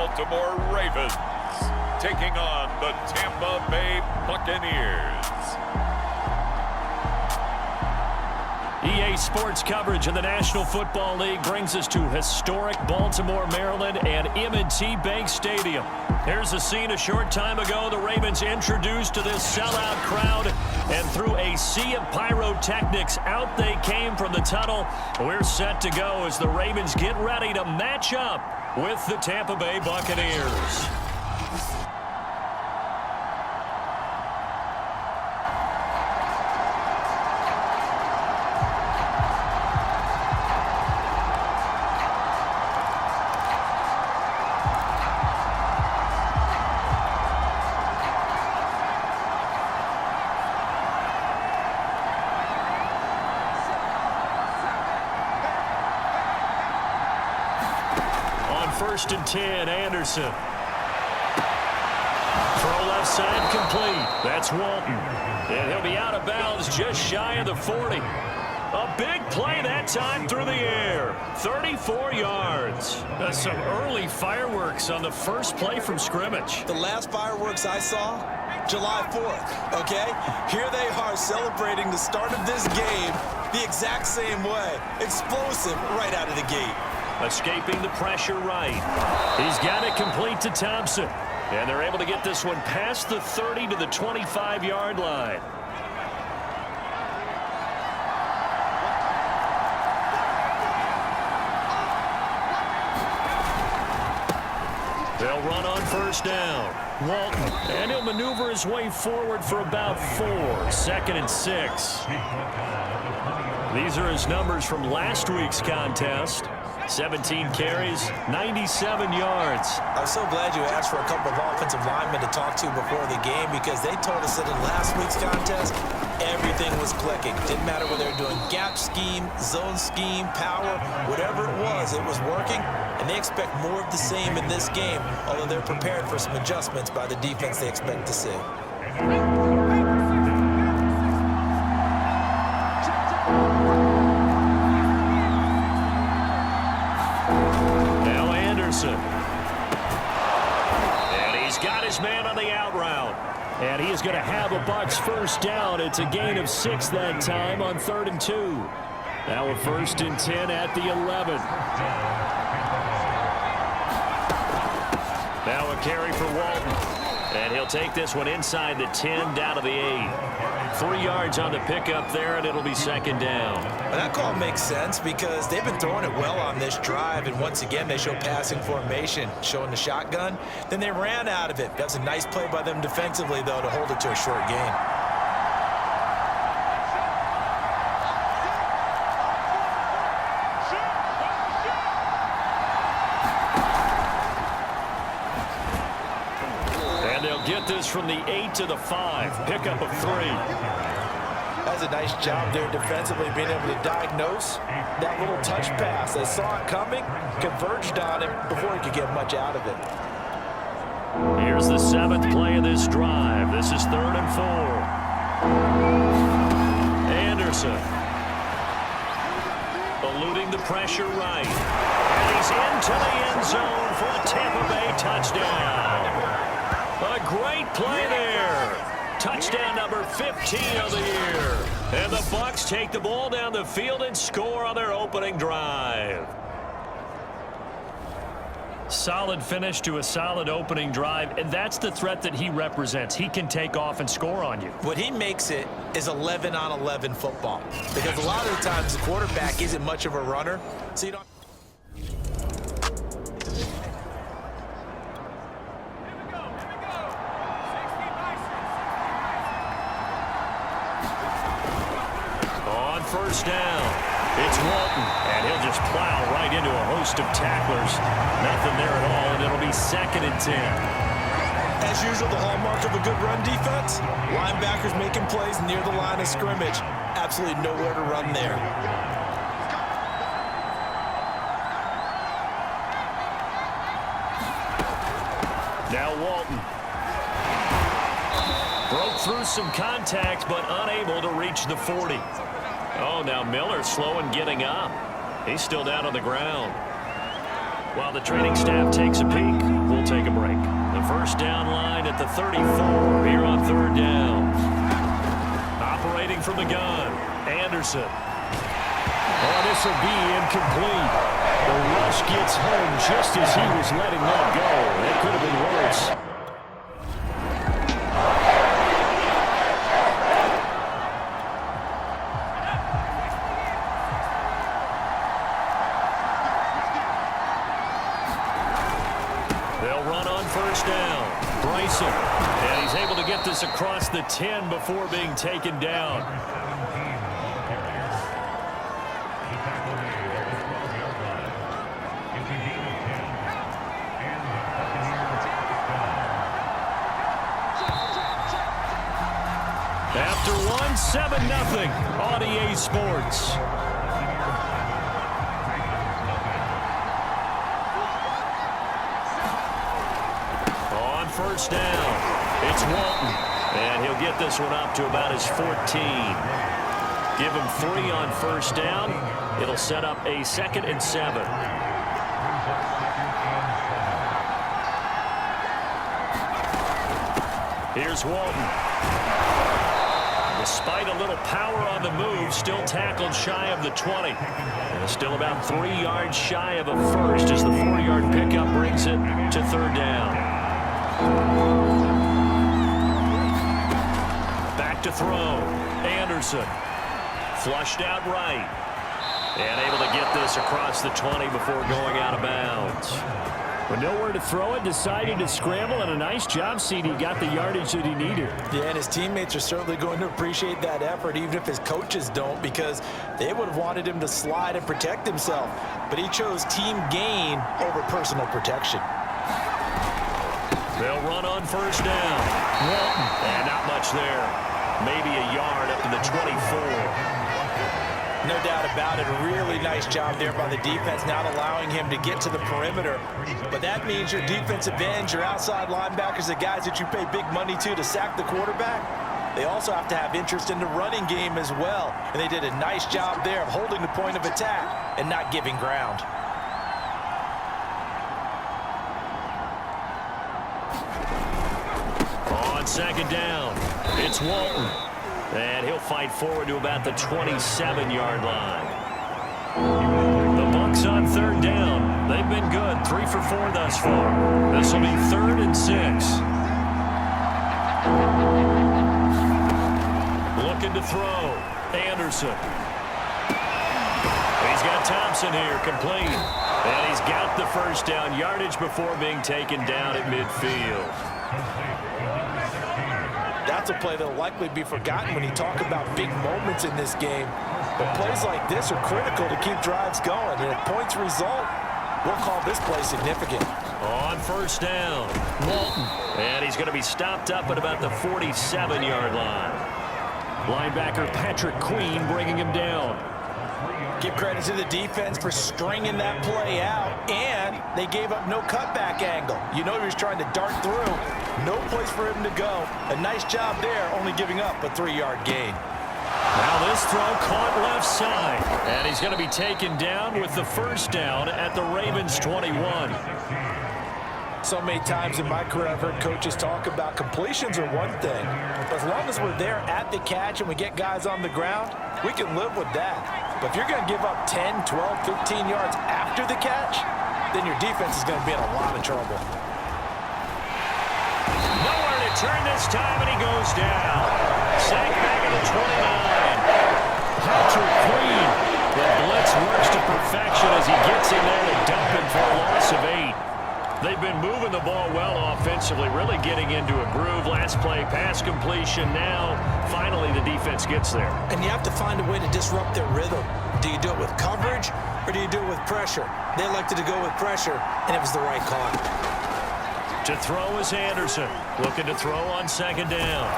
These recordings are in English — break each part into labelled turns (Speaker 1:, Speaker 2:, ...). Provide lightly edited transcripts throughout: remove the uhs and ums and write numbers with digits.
Speaker 1: Baltimore Ravens taking on the Tampa Bay Buccaneers.
Speaker 2: EA Sports coverage of the National Football League brings us to historic Baltimore, Maryland, and M&T Bank Stadium. Here's the scene a short time ago. The Ravens introduced to this sellout crowd, and through a sea of pyrotechnics, out they came from the tunnel. We're set to go as the Ravens get ready to match up with the Tampa Bay Buccaneers. First and 10, Anderson. Throw left side complete. That's Walton. And he'll be out of bounds just shy of the 40. A big play that time through the air. 34 yards. That's some early fireworks on the first play from scrimmage.
Speaker 3: The last fireworks I saw, July 4th, okay? Here they are celebrating the start of this game the exact same way. Explosive right out of the gate.
Speaker 2: Escaping the pressure right. He's got it complete to Thompson. And they're able to get this one past the 30 to the 25-yard line. They'll run on first down. Walton. And he'll maneuver his way forward for about 4. 2nd and 6. These are his numbers from last week's contest. 17 carries, 97 yards.
Speaker 3: I'm so glad you asked for a couple of offensive linemen to talk to before the game, because they told us that in last week's contest, everything was clicking. Didn't matter whether they were doing gap scheme, zone scheme, power, whatever it was working. And they expect more of the same in this game, although they're prepared for some adjustments by the defense they expect to see.
Speaker 2: And he's got his man on the out route. And he is going to have a Bucs first down. It's a gain of 6 that time on 3rd and 2. Now a 1st and 10 at the 11. Now a carry for Walton. And he'll take this one inside the 10 down to the 8. 3 yards on the pickup there, and it'll be 2nd down.
Speaker 3: Well, that call makes sense because they've been throwing it well on this drive, and once again they show passing formation, showing the shotgun. Then they ran out of it. That was a nice play by them defensively, though, to hold it to a short gain.
Speaker 2: And they'll get this from the 8 to the 5. Pickup of 3.
Speaker 3: That's a nice job there defensively, being able to diagnose that little touch pass. They saw it coming, converged on him before he could get much out of it.
Speaker 2: Here's the 7th play of this drive. This is 3rd and 4. Anderson. Eluding the pressure right. And he's into the end zone for a Tampa Bay touchdown. A great play there. Touchdown number 15 of the year. And the Bucs take the ball down the field and score on their opening drive. Solid finish to a solid opening drive, and that's the threat that he represents. He can take off and score on you.
Speaker 3: What he makes it is 11-on-11 football, because a lot of the times the quarterback isn't much of a runner, so you don't.
Speaker 2: First down. It's Walton, and he'll just plow right into a host of tacklers. Nothing there at all, and it'll be 2nd and 10.
Speaker 3: As usual, the hallmark of a good run defense, linebackers making plays near the line of scrimmage. Absolutely nowhere to run there.
Speaker 2: Now Walton. Broke through some contact, but unable to reach the 40. Oh, now Miller slow in getting up. He's still down on the ground. While the training staff takes a peek, we'll take a break. The first down line at the 34 here on third down. Operating from the gun, Anderson.
Speaker 4: Oh, this will be incomplete. The rush gets home just as he was letting that go. That could have been worse.
Speaker 2: They'll run on first down. Bryson. And he's able to get this across the 10 before being taken down. After one, 7-0 on EA Sports. On first down, it's Walton. And he'll get this one up to about his 14. Give him 3 on first down. It'll set up a 2nd and 7. Here's Walton. Despite a little power on the move, still tackled shy of the 20. And still about 3 yards shy of a first as the 4-yard pickup brings it to third down. Back to throw. Anderson. Flushed out right. And able to get this across the 20 before going out of bounds.
Speaker 4: With nowhere to throw it, decided to scramble, and a nice job, CD. Got the yardage that he needed.
Speaker 3: Yeah, and his teammates are certainly going to appreciate that effort, even if his coaches don't, because they would have wanted him to slide and protect himself. But he chose team gain over personal protection.
Speaker 2: They'll run on first down. Walton. And not much there. Maybe a yard up to the 24.
Speaker 3: No doubt about it. A really nice job there by the defense, not allowing him to get to the perimeter. But that means your defensive ends, your outside linebackers, the guys that you pay big money to sack the quarterback, they also have to have interest in the running game as well. And they did a nice job there of holding the point of attack and not giving ground.
Speaker 2: On second down, it's Walton. And he'll fight forward to about the 27-yard line. The Bucs on third down. They've been good, 3 for 4 thus far. This will be 3rd and 6. Looking to throw. Anderson. He's got Thompson here, complete. And he's got the first down yardage before being taken down at midfield.
Speaker 3: That's a play that will likely be forgotten when you talk about big moments in this game. But plays like this are critical to keep drives going. And if points result, we'll call this play significant.
Speaker 2: On first down, Walton. And he's going to be stopped up at about the 47-yard line. Linebacker Patrick Queen bringing him down.
Speaker 3: Give credit to the defense for stringing that play out, and they gave up no cutback angle. You know he was trying to dart through. No place for him to go. A nice job there, only giving up a 3-yard gain.
Speaker 2: Now this throw caught left side, and he's going to be taken down with the first down at the Ravens 21.
Speaker 3: So many times in my career I've heard coaches talk about completions are one thing, but as long as we're there at the catch and we get guys on the ground, we can live with that. But if you're going to give up 10, 12, 15 yards after the catch, then your defense is going to be in a lot of trouble.
Speaker 2: Nowhere to turn this time, and he goes down. Sack back at the 29. Patrick Queen. The blitz works to perfection as he gets in there to dump him for a loss of 8. They've been moving the ball well offensively, really getting into a groove. Last play, pass completion. Now, finally, the defense gets there.
Speaker 3: And you have to find a way to disrupt their rhythm. Do you do it with coverage, or do you do it with pressure? They elected to go with pressure, and it was the right call.
Speaker 2: To throw is Anderson. Looking to throw on second down.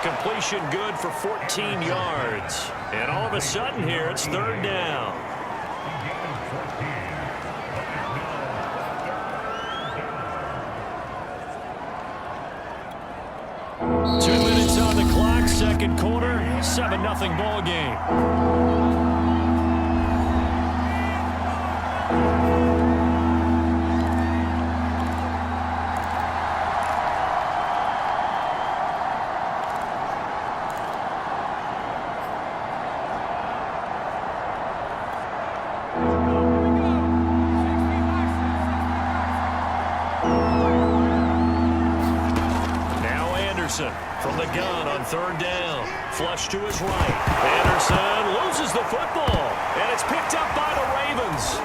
Speaker 2: Completion good for 14 yards. And all of a sudden here, it's third down. On the clock, second quarter, 7-0 ball game. the gun on third down. Flush to his right. Anderson loses the football, and it's picked up by the Ravens.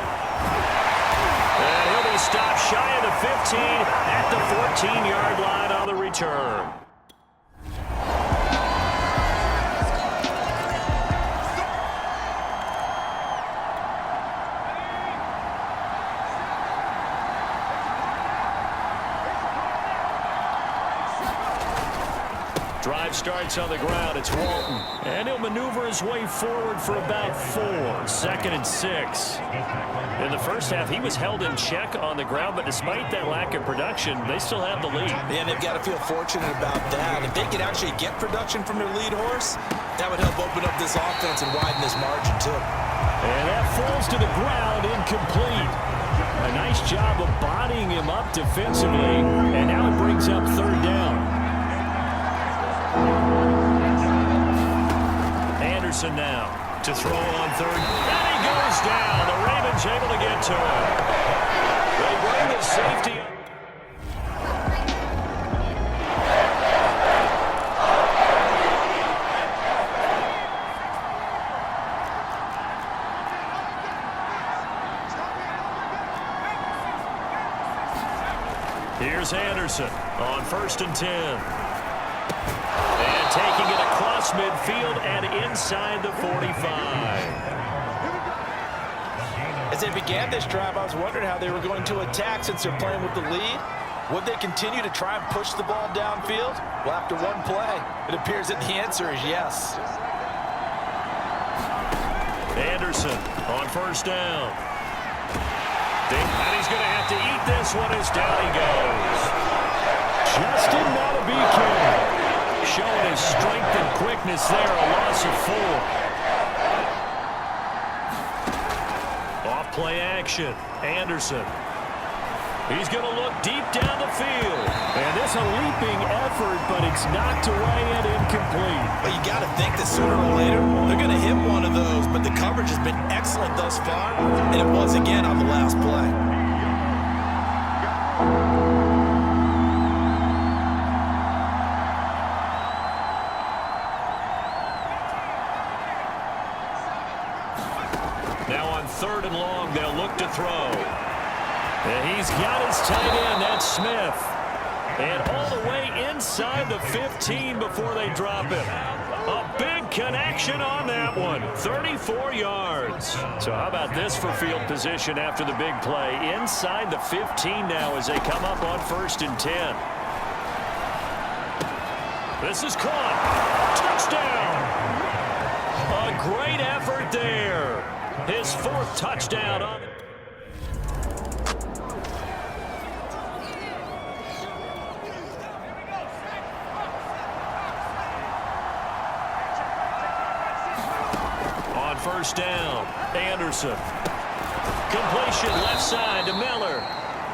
Speaker 2: And he'll be stopped shy of the 15 at the 14-yard line on the return. Drive starts on the ground. It's Walton. And he'll maneuver his way forward for about 4. 2nd and 6. In the first half, he was held in check on the ground, but despite that lack of production, they still have the lead.
Speaker 3: And they've got to feel fortunate about that. If they could actually get production from their lead horse, that would help open up this offense and widen this margin, too.
Speaker 2: And that falls to the ground, incomplete. A nice job of bodying him up defensively, and now it brings up third down. Anderson now to throw on third. And he goes down. The Ravens able to get to him. They bring the safety. Here's Anderson on 1st and 10. And taking it across midfield and inside the 45.
Speaker 3: As they began this drive, I was wondering how they were going to attack since they're playing with the lead. Would they continue to try and push the ball downfield? Well, after one play, it appears that the answer is yes.
Speaker 2: Anderson on 1st down. And he's going to have to eat this one as down he goes. Justin Madubuike showing his strength and quickness there, a loss of 4. Off play action, Anderson. He's going to look deep down the field. And this a leaping effort, but it's knocked away and incomplete.
Speaker 3: Well, you got to think that sooner or later, they're going to hit one of those, but the coverage has been excellent thus far, and it was again on the last play.
Speaker 2: Now on 3rd and long, they'll look to throw. And he's got his tight end, that's Smith. And all the way inside the 15 before they drop it. A big connection on that one. 34 yards. So how about this for field position after the big play? Inside the 15 now as they come up on 1st and 10. This is caught. Touchdown. A great effort there. His 4th touchdown on it. On 1st down, Anderson. Completion left side to Miller.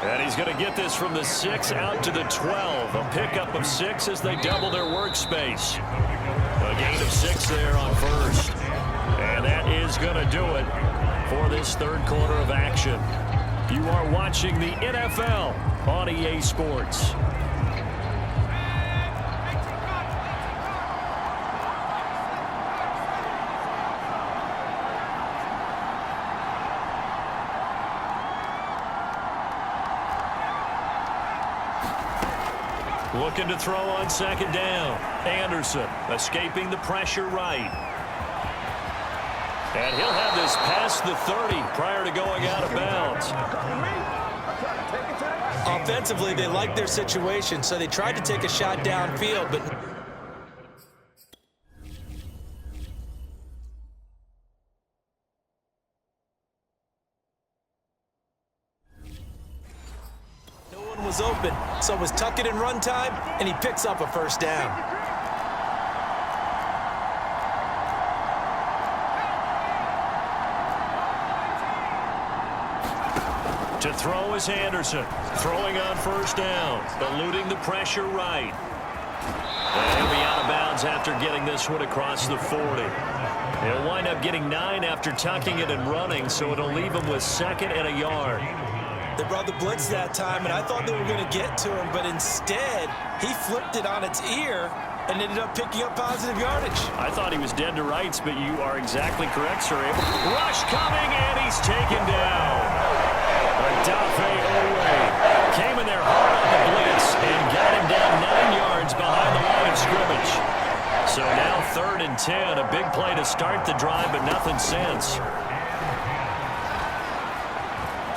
Speaker 2: And he's going to get this from the 6 out to the 12. A pickup of 6 as they double their workspace. A gain of 6 there on 1st. And that is going to do it for this 3rd quarter of action. You are watching the NFL on EA Sports. Looking to throw on 2nd down. Anderson escaping the pressure right. And he'll have this past the 30 prior to going out of bounds.
Speaker 3: Offensively, they liked their situation, so they tried to take a shot downfield, but no one was open, so it was tuck it and run time, and he picks up a 1st down.
Speaker 2: To throw is Anderson. Throwing on 1st down. Eluding the pressure right. And he'll be out of bounds after getting this one across the 40. He'll wind up getting 9 after tucking it and running, so it'll leave him with 2nd and a yard.
Speaker 3: They brought the blitz that time, and I thought they were going to get to him, but instead, he flipped it on its ear and ended up picking up positive yardage.
Speaker 2: I thought he was dead to rights, but you are exactly correct, sir. Rush coming, and he's taken down. Adafe Owe came in there hard on the blitz and got him down 9 yards behind the line of scrimmage. So now 3rd and 10, a big play to start the drive, but nothing since.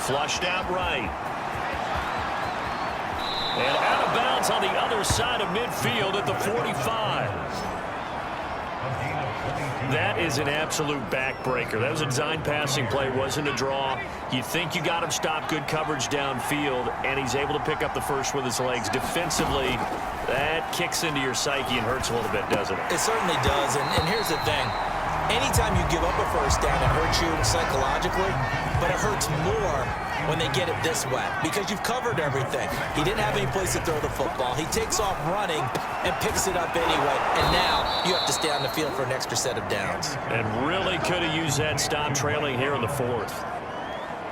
Speaker 2: Flushed out right. And out of bounds on the other side of midfield at the 45. That is an absolute backbreaker. That was a design passing play, wasn't a draw. You think you got him stopped, good coverage downfield, and he's able to pick up the first with his legs. Defensively, that kicks into your psyche and hurts a little bit, doesn't it?
Speaker 3: It certainly does, and here's the thing. Anytime you give up a first down, it hurts you psychologically, but it hurts more when they get it this way because you've covered everything. He didn't have any place to throw the football. He takes off running and picks it up anyway, and now you have to stay on the field for an extra set of downs.
Speaker 2: And really could have used that stop trailing here in the 4th.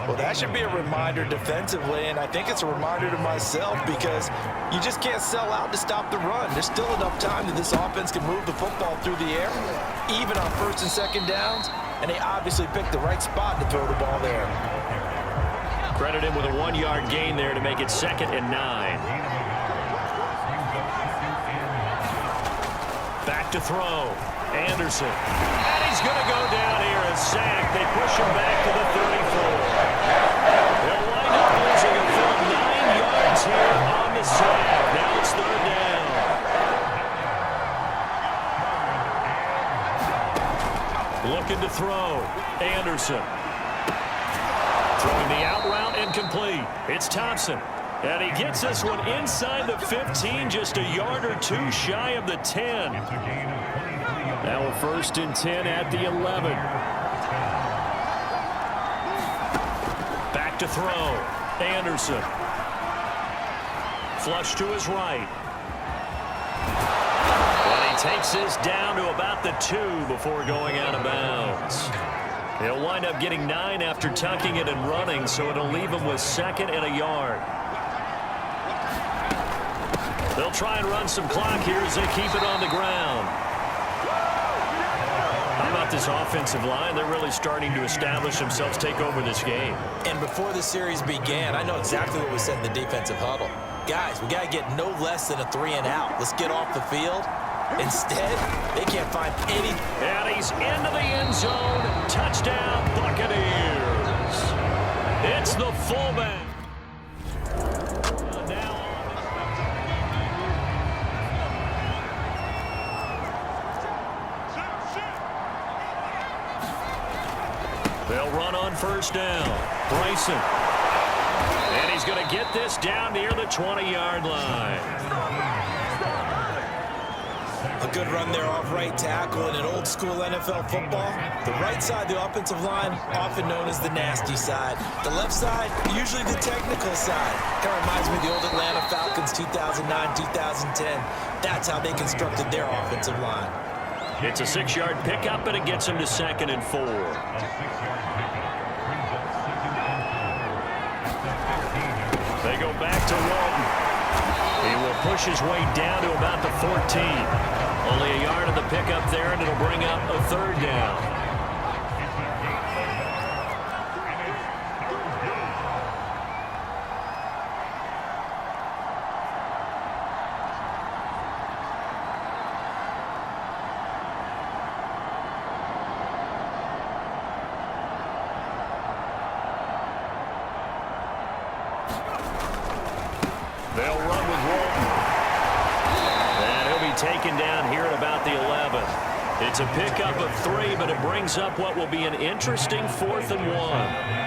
Speaker 3: Well, that should be a reminder defensively, and I think it's a reminder to myself because you just can't sell out to stop the run. There's still enough time that this offense can move the football through the air, even on 1st and 2nd downs, and they obviously picked the right spot to throw the ball there.
Speaker 2: Credit him with a 1-yard gain there to make it 2nd and 9. Back to throw. Anderson. And he's going to go down here and sack. They push him back to the 34. They'll wind up losing a full 9 yards here on the sack. Now it's 3rd down. Looking to throw. Anderson. Throwing the out route incomplete. It's Thompson. And he gets this one inside the 15, just a yard or 2 shy of the 10. Now a 1st and 10 at the 11. Back to throw. Anderson. Flush to his right. And he takes this down to about the 2 before going out of bounds. He'll wind up getting 9 after tucking it and running, so it'll leave him with 2nd and a yard. They'll try and run some clock here as they keep it on the ground. How about this offensive line? They're really starting to establish themselves, take over this game.
Speaker 3: And before the series began, I know exactly what we said in the defensive huddle. Guys, we got to get no less than a 3 and out. Let's get off the field. Instead, they can't find any.
Speaker 2: And he's into the end zone. Touchdown, Buccaneers. It's the fullback. They'll run on 1st down. Bryson. And he's going to get this down near the 20-yard line.
Speaker 3: A good run there off right tackle in an old-school NFL football. The right side, the offensive line, often known as the nasty side. The left side, usually the technical side. Kind of reminds me of the old Atlanta Falcons 2009, 2010. That's how they constructed their offensive line.
Speaker 2: It's a 6-yard pickup, and it gets him to 2nd and 4. They go back to Walton. He will push his way down to about the 14. Only a yard of the pickup there, and it'll bring up a 3rd down. They'll run with Walton. And he'll be taken down here at about the 11. It's a pickup of 3, but it brings up what will be an interesting 4th and 1.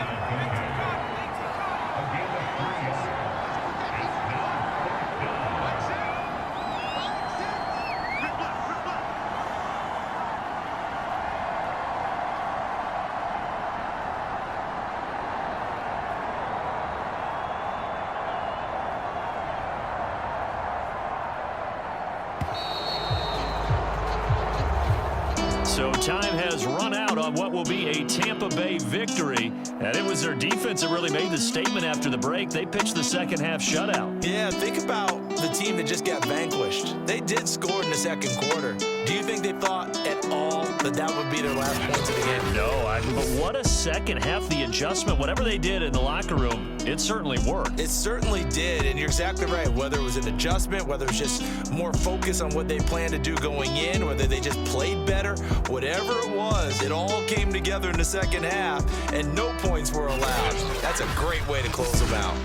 Speaker 2: So time has run out on what will be a Tampa Bay victory. And it was their defense that really made the statement after the break. They pitched the second half shutout.
Speaker 3: Yeah, think about the team that just got vanquished. They did score in the second quarter. Do you think they thought at all that that would be their last points of the game?
Speaker 2: No, but what a second half. The adjustment, whatever they did in the locker room, it certainly worked.
Speaker 3: It certainly did, and you're exactly right. Whether it was an adjustment, whether it was just more focus on what they planned to do going in, whether they just played better, whatever it was, it all came together in the second half, and no points were allowed. That's a great way to close them out.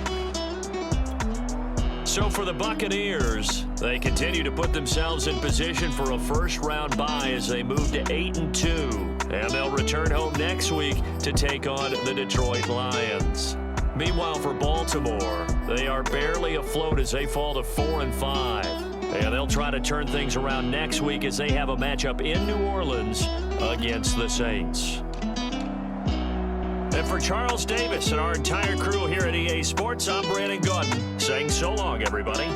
Speaker 2: So for the Buccaneers, they continue to put themselves in position for a first-round bye as they move to 8-2. And they'll return home next week to take on the Detroit Lions. Meanwhile, for Baltimore, they are barely afloat as they fall to 4-5. And they'll try to turn things around next week as they have a matchup in New Orleans against the Saints. And for Charles Davis and our entire crew here at EA Sports, I'm Brandon Gaudin saying so long, everybody.